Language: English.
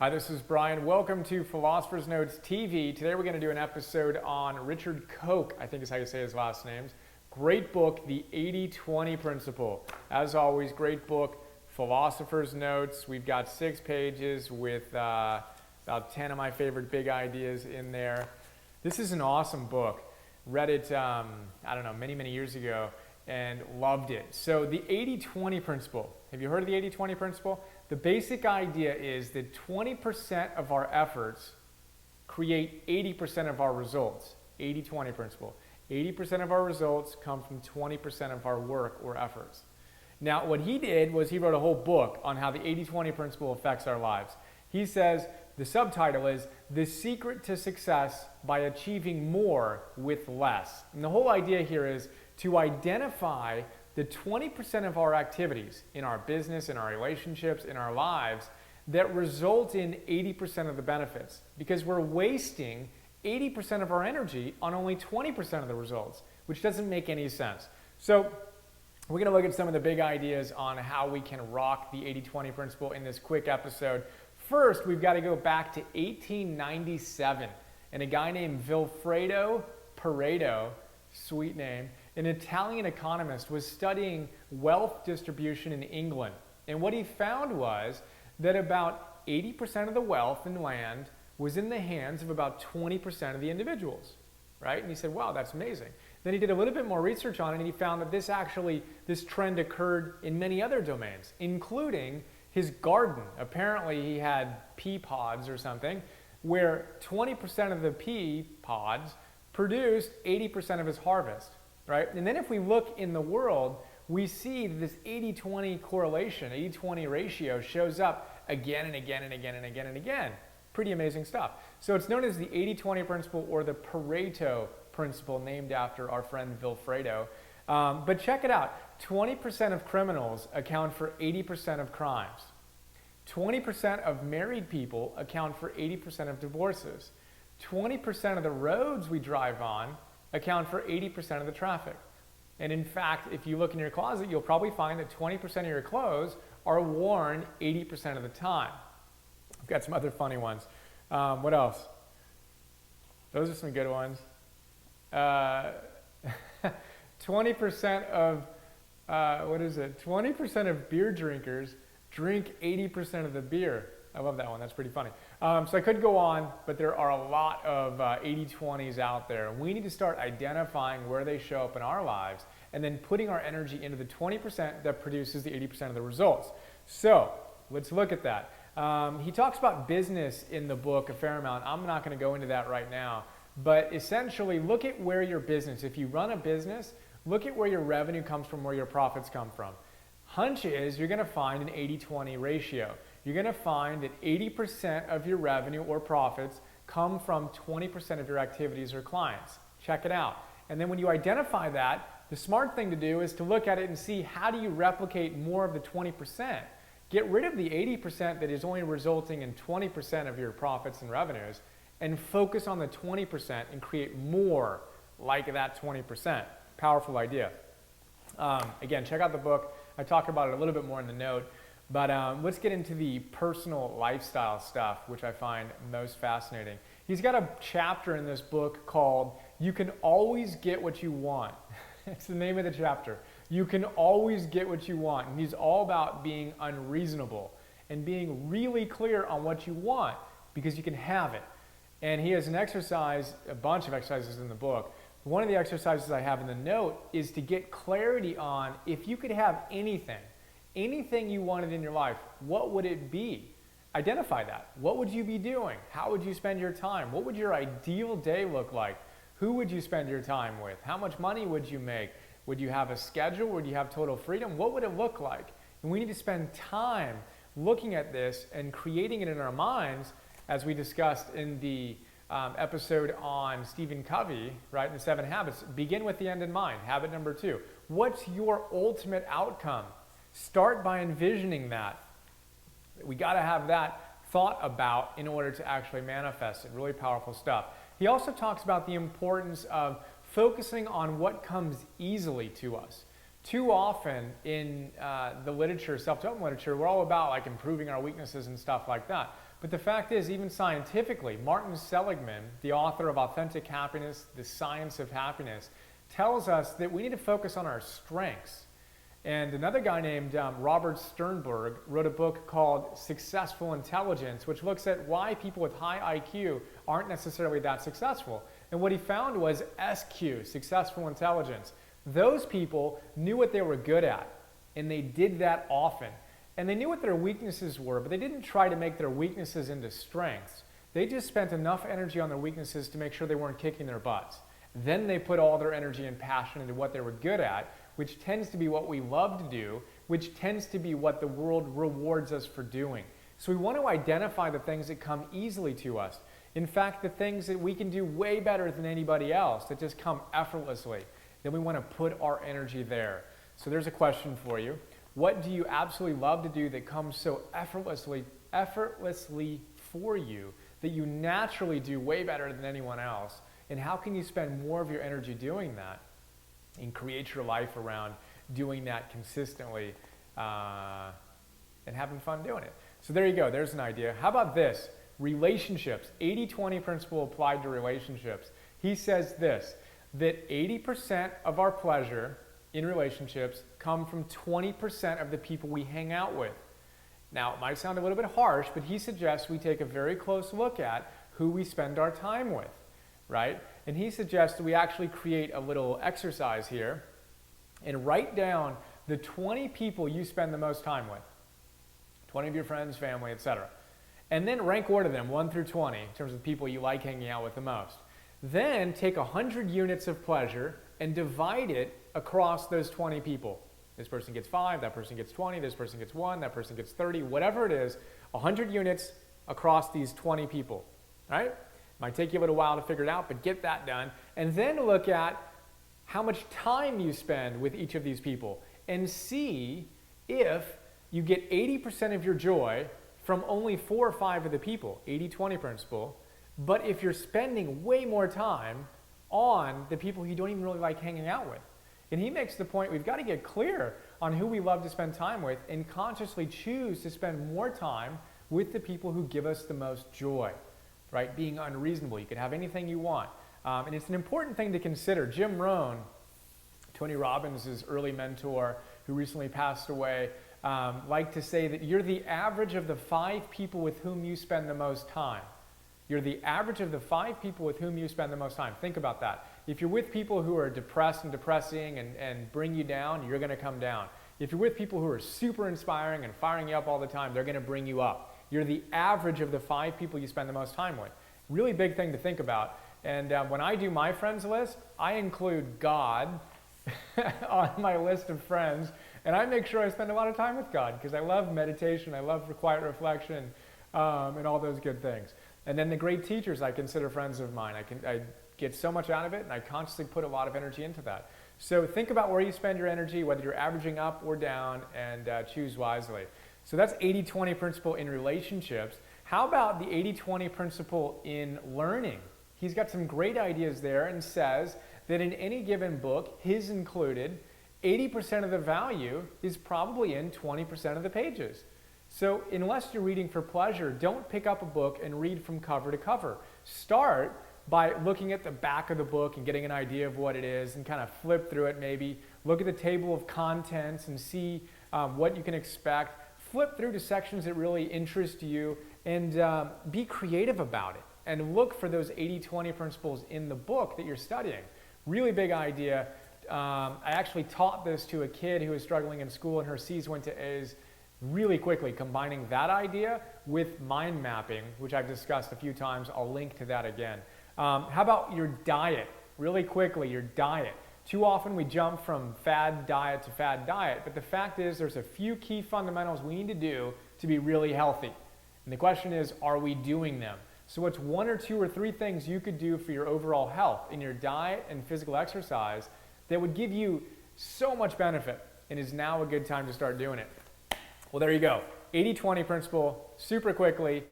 Hi, this is Brian. Welcome to Philosopher's Notes TV. Today we're going to do an episode on Richard Koch, I think is how you say his last name. Great book, The 80-20 Principle. As always, great book, Philosopher's Notes. We've got 6 pages with about 10 of my favorite big ideas in there. This is an awesome book. Read it, I don't know, many years ago and loved it. So the 80-20 principle. Have you heard of the 80-20 principle? The basic idea is that 20% of our efforts create 80% of our results. 80-20 principle. 80% of our results come from 20% of our work or efforts. Now, what he did was he wrote a whole book on how the 80-20 principle affects our lives. He says, the subtitle is, The Secret to Success by Achieving More with Less. And the whole idea here is to identify the 20% of our activities in our business, in our relationships, in our lives that result in 80% of the benefits, because we're wasting 80% of our energy on only 20% of the results, which doesn't make any sense. So we're going to look at some of the big ideas on how we can rock the 80-20 principle in this quick episode. First, we've got to go back to 1897, and a guy named Vilfredo Pareto, sweet name, an Italian economist, was studying wealth distribution in England. And what he found was that about 80% of the wealth and land was in the hands of about 20% of the individuals, right? And he said, wow, that's amazing. Then he did a little bit more research on it, and he found that this trend occurred in many other domains, including his garden. Apparently he had pea pods or something, where 20% of the pea pods produced 80% of his harvest. Right? And then if we look in the world, we see this 80-20 correlation, 80-20 ratio shows up again and again and again and again and again. Pretty amazing stuff. So it's known as the 80-20 principle, or the Pareto Principle, named after our friend Vilfredo. But check it out. 20% of criminals account for 80% of crimes. 20% of married people account for 80% of divorces. 20% of the roads we drive on account for 80% of the traffic. And in fact, if you look in your closet, you'll probably find that 20% of your clothes are worn 80% of the time. I've got some other funny ones. What else? Those are some good ones. 20% of, 20% of beer drinkers drink 80% of the beer. I love that one. That's pretty funny. So I could go on, but there are a lot of 80-20s out there. We need to start identifying where they show up in our lives and then putting our energy into the 20% that produces the 80% of the results. So let's look at that. He talks about business in the book a fair amount. I'm not going to go into that right now. But essentially, look at where your business, if you run a business, look at where your revenue comes from, where your profits come from. Hunch is you're going to find an 80-20 ratio. You're going to find that 80% of your revenue or profits come from 20% of your activities or clients. Check it out. And then when you identify that, the smart thing to do is to look at it and see, how do you replicate more of the 20%? Get rid of the 80% that is only resulting in 20% of your profits and revenues, and focus on the 20% and create more like that 20%. Powerful idea. Again, check out the book. I talk about it a little bit more in the note. But let's get into the personal lifestyle stuff, which I find most fascinating. He's got a chapter in this book called You Can Always Get What You Want. It's the name of the chapter. You can always get what you want. And he's all about being unreasonable and being really clear on what you want, because you can have it. And he has an exercise, a bunch of exercises in the book. One of the exercises I have in the note is to get clarity on, if you could have anything you wanted in your life, what would it be? Identify that. What would you be doing? How would you spend your time? What would your ideal day look like? Who would you spend your time with? How much money would you make? Would you have a schedule? Would you have total freedom? What would it look like? And we need to spend time looking at this and creating it in our minds, as we discussed in the episode on Stephen Covey, right, in the 7 Habits. Begin with the end in mind. Habit number 2. What's your ultimate outcome? Start by envisioning that. We got to have that thought about in order to actually manifest it. Really powerful stuff. He also talks about the importance of focusing on what comes easily to us. Too often in the literature, self-development literature, we're all about like improving our weaknesses and stuff like that. But the fact is, even scientifically, Martin Seligman, the author of Authentic Happiness, The Science of Happiness, tells us that we need to focus on our strengths. And another guy named Robert Sternberg wrote a book called Successful Intelligence, which looks at why people with high IQ aren't necessarily that successful. And what he found was SQ, Successful Intelligence. Those people knew what they were good at, and they did that often. And they knew what their weaknesses were, but they didn't try to make their weaknesses into strengths. They just spent enough energy on their weaknesses to make sure they weren't kicking their butts. Then they put all their energy and passion into what they were good at, which tends to be what we love to do, which tends to be what the world rewards us for doing. So we want to identify the things that come easily to us. In fact, the things that we can do way better than anybody else, that just come effortlessly. Then we want to put our energy there. So there's a question for you. What do you absolutely love to do that comes so effortlessly for you that you naturally do way better than anyone else? And how can you spend more of your energy doing that and create your life around doing that consistently and having fun doing it? So there you go. There's an idea. How about this? Relationships. 80-20 principle applied to relationships. He says this, that 80% of our pleasure in relationships come from 20% of the people we hang out with. Now, it might sound a little bit harsh, but he suggests we take a very close look at who we spend our time with, right? And he suggests that we actually create a little exercise here and write down the 20 people you spend the most time with, 20 of your friends, family, etc. And then rank order them 1 through 20 in terms of people you like hanging out with the most. Then take 100 units of pleasure and divide it across those 20 people. This person gets 5, that person gets 20, this person gets 1, that person gets 30, whatever it is, 100 units across these 20 people, right? Might take you a little while to figure it out, but get that done. And then look at how much time you spend with each of these people and see if you get 80% of your joy from only 4 or 5 of the people, 80-20 principle, but if you're spending way more time on the people you don't even really like hanging out with. And he makes the point we've got to get clear on who we love to spend time with and consciously choose to spend more time with the people who give us the most joy, right? Being unreasonable. You can have anything you want. And it's an important thing to consider. Jim Rohn, Tony Robbins' early mentor who recently passed away, liked to say that you're the average of the 5 people with whom you spend the most time. You're the average of the 5 people with whom you spend the most time. Think about that. If you're with people who are depressed and depressing and bring you down, you're going to come down. If you're with people who are super inspiring and firing you up all the time, they're going to bring you up. You're the average of the 5 people you spend the most time with. Really big thing to think about. And when I do my friends list, I include God on my list of friends. And I make sure I spend a lot of time with God because I love meditation, I love quiet reflection, and all those good things. And then the great teachers I consider friends of mine. I get so much out of it, and I consciously put a lot of energy into that. So think about where you spend your energy, whether you're averaging up or down, and choose wisely. So that's 80-20 principle in relationships. How about the 80-20 principle in learning? He's got some great ideas there and says that in any given book, his included, 80% of the value is probably in 20% of the pages. So unless you're reading for pleasure, don't pick up a book and read from cover to cover. Start by looking at the back of the book and getting an idea of what it is and kind of flip through it maybe. Look at the table of contents and see what you can expect. Flip through to sections that really interest you and be creative about it. And look for those 80-20 principles in the book that you're studying. Really big idea. I actually taught this to a kid who was struggling in school and her C's went to A's really quickly, combining that idea with mind mapping, which I've discussed a few times. I'll link to that again. How about your diet? Really quickly, your diet. Too often we jump from fad diet to fad diet, but the fact is there's a few key fundamentals we need to do to be really healthy. And the question is, are we doing them? So what's 1 or 2 or 3 things you could do for your overall health in your diet and physical exercise that would give you so much benefit and is now a good time to start doing it? Well, there you go. 80-20 principle, super quickly.